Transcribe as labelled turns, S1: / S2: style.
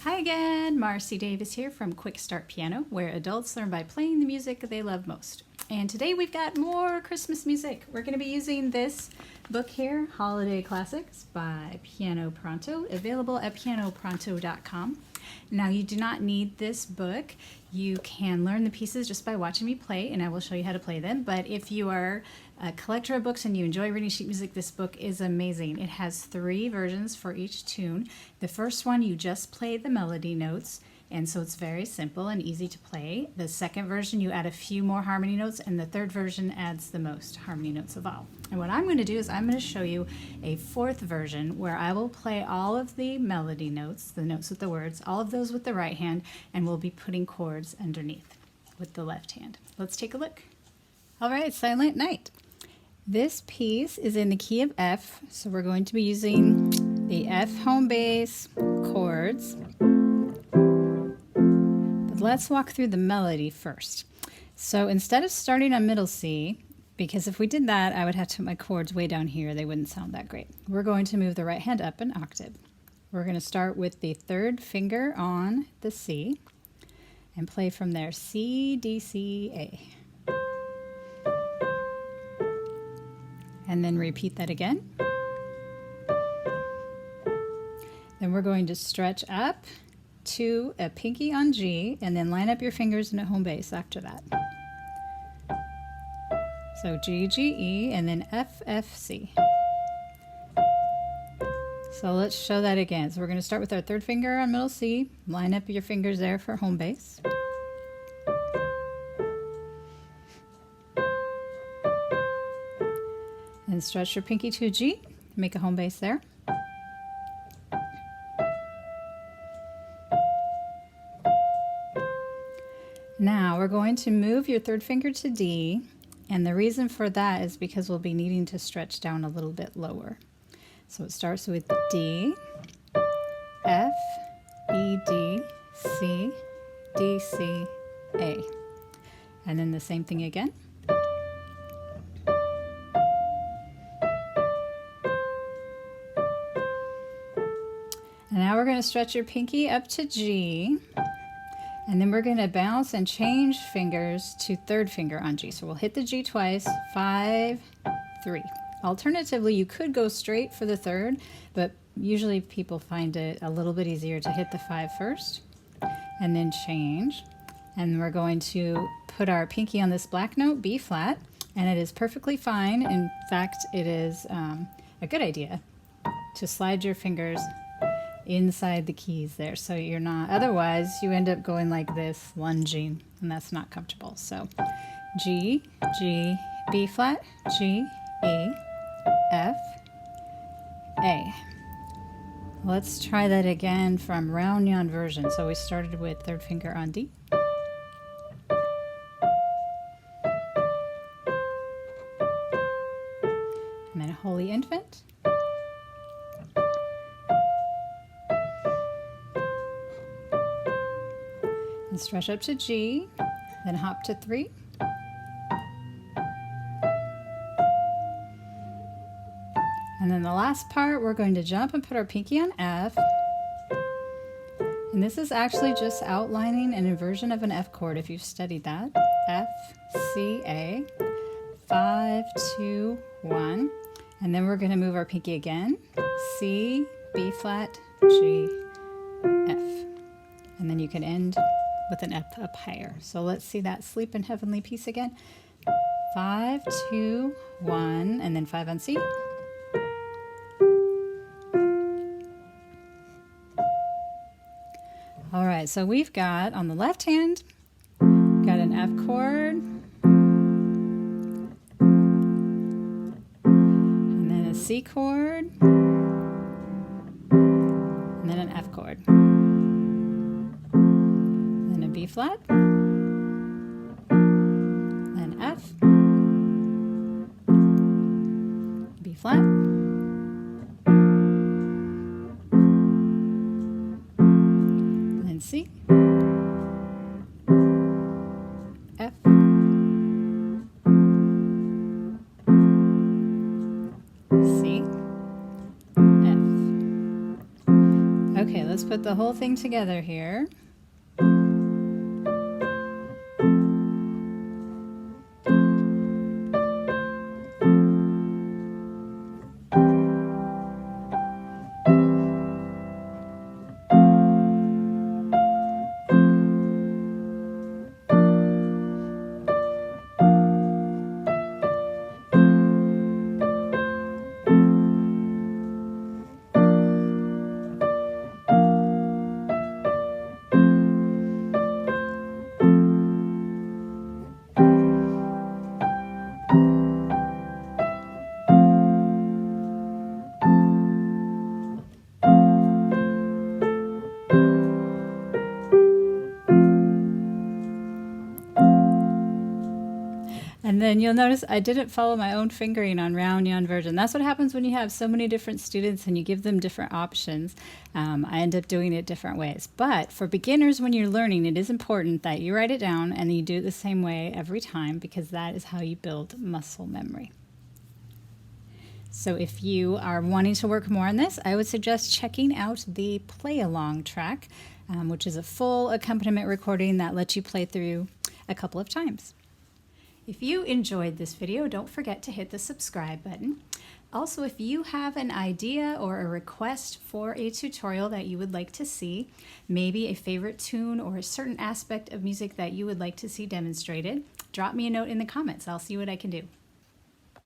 S1: Hi again, Marcy Davis here from Quick Start Piano, where adults learn by playing the music they love most. And today we've got more Christmas music. We're going to be using this book here, Holiday Classics by Piano Pronto, available at pianopronto.com. Now you do not need this book. You can learn the pieces just by watching me play, and I will show you how to play them. But if you are a collector of books and you enjoy reading sheet music, this book is amazing. It has 3 versions for each tune. The first one, you just play the melody notes, and so it's very simple and easy to play. The second version, you add a few more harmony notes, and the third version adds the most harmony notes of all. And what I'm going to do is I'm going to show you a 4th version where I will play all of the melody notes, the notes with the words, all of those with the right hand, and we'll be putting chords underneath with the left hand. Let's take a look. All right, Silent Night. This piece is in the key of F, so we're going to be using the F home bass chords. But let's walk through the melody first. So instead of starting on middle C, because if we did that, I would have to put my chords way down here. They wouldn't sound that great. We're going to move the right hand up an octave. We're going to start with the 3rd finger on the C and play from there C, D, C, A. And then repeat that again. Then we're going to stretch up to a pinky on G and then line up your fingers in a home bass after that. So G, G, E, and then F, F, C. So let's show that again. So we're going to start with our 3rd finger on middle C, line up your fingers there for home bass. And stretch your pinky to a G, make a home bass there. Now we're going to move your 3rd finger to D, and the reason for that is because we'll be needing to stretch down a little bit lower. So it starts with D, F, E, D, C, D, C, A. And then the same thing again. And now we're going to stretch your pinky up to G, and then we're going to bounce and change fingers to 3rd finger on G. So we'll hit the G twice, 5, 3. Alternatively, you could go straight for the 3rd, but usually people find it a little bit easier to hit the 5 first and then change. And we're going to put our pinky on this black note, B flat, and it is perfectly fine. In fact, it is a good idea to slide your fingers inside the keys there, so you're not, otherwise you end up going like this, lunging, and that's not comfortable. So G, G, B flat, G, E, F, A. Let's try that again from round yon version. So we started with 3rd finger on D. And then Holy Infant. And stretch up to G, then hop to 3. And then the last part, we're going to jump and put our pinky on F. And this is actually just outlining an inversion of an F chord if you've studied that. F, C, A, 5, 2, 1. And then we're going to move our pinky again. C, B flat, G, F. And then you can end with an F up higher. So let's see that Sleep in Heavenly Peace again. 5, 2, 1, and then 5 on C. All right, so we've got on the left hand, got an F chord, and then a C chord, and then an F chord. B flat, then F, B flat, then C, F, C, F. Okay, let's put put the whole thing together here. And then you'll notice I didn't follow my own fingering on round yawn version. That's what happens when you have so many different students and you give them different options. I end up doing it different ways. But for beginners, when you're learning, it is important that you write it down and you do it the same way every time, because that is how you build muscle memory. So if you are wanting to work more on this, I would suggest checking out the play along track, which is a full accompaniment recording that lets you play through a couple of times. If you enjoyed this video, don't forget to hit the subscribe button. Also, if you have an idea or a request for a tutorial that you would like to see, maybe a favorite tune or a certain aspect of music that you would like to see demonstrated, drop me a note in the comments. I'll see what I can do.